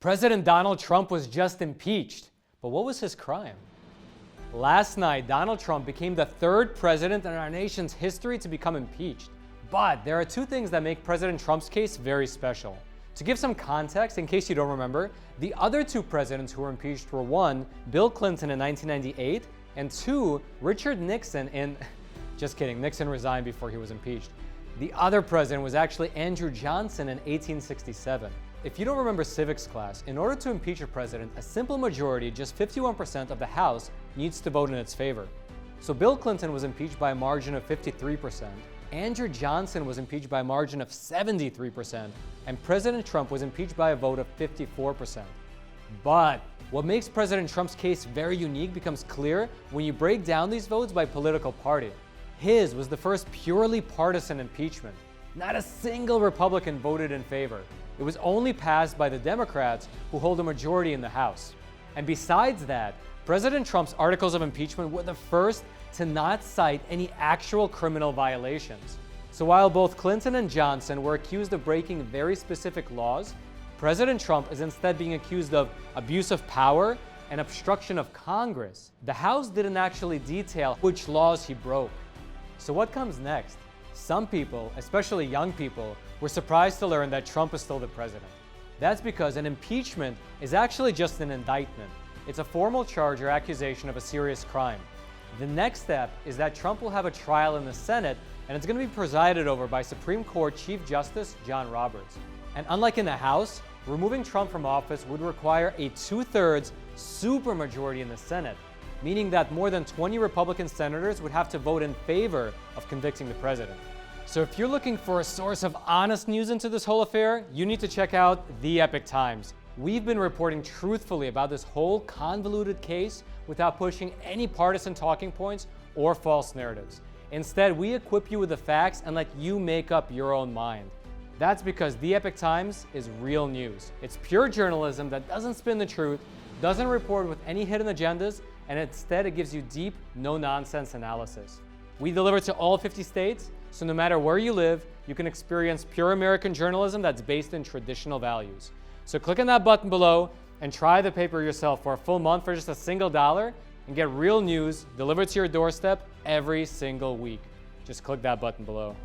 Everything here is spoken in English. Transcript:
President Donald Trump was just impeached, but what was his crime? Last night, Donald Trump became the third president in our nation's history to become impeached. But there are two things that make President Trump's case very special. To give some context, in case you don't remember, the other two presidents who were impeached were one, Bill Clinton in 1998, and two, Richard Nixon in... Just kidding, Nixon resigned before he was impeached. The other president was actually Andrew Johnson in 1867. If you don't remember civics class, in order to impeach a president, a simple majority, just 51% of the House, needs to vote in its favor. So Bill Clinton was impeached by a margin of 53%, Andrew Johnson was impeached by a margin of 73%, and President Trump was impeached by a vote of 54%. But what makes President Trump's case very unique becomes clear when you break down these votes by political party. His was the first purely partisan impeachment. Not a single Republican voted in favor. It was only passed by the Democrats, who hold a majority in the House. And besides that, President Trump's articles of impeachment were the first to not cite any actual criminal violations. So while both Clinton and Johnson were accused of breaking very specific laws, President Trump is instead being accused of abuse of power and obstruction of Congress. The House didn't actually detail which laws he broke. So what comes next? Some people, especially young people, were surprised to learn that Trump is still the president. That's because an impeachment is actually just an indictment. It's a formal charge or accusation of a serious crime. The next step is that Trump will have a trial in the Senate, and it's going to be presided over by Supreme Court Chief Justice John Roberts. And unlike in the House, removing Trump from office would require a 2/3 supermajority in the Senate, meaning that more than 20 Republican senators would have to vote in favor of convicting the president. So if you're looking for a source of honest news into this whole affair, you need to check out The Epoch Times. We've been reporting truthfully about this whole convoluted case without pushing any partisan talking points or false narratives. Instead, we equip you with the facts and let you make up your own mind. That's because The Epoch Times is real news. It's pure journalism that doesn't spin the truth, doesn't report with any hidden agendas, and instead it gives you deep, no-nonsense analysis. We deliver to all 50 states, so no matter where you live, you can experience pure American journalism that's based in traditional values. So click on that button below and try the paper yourself for a full month for just $1 and get real news delivered to your doorstep every single week. Just click that button below.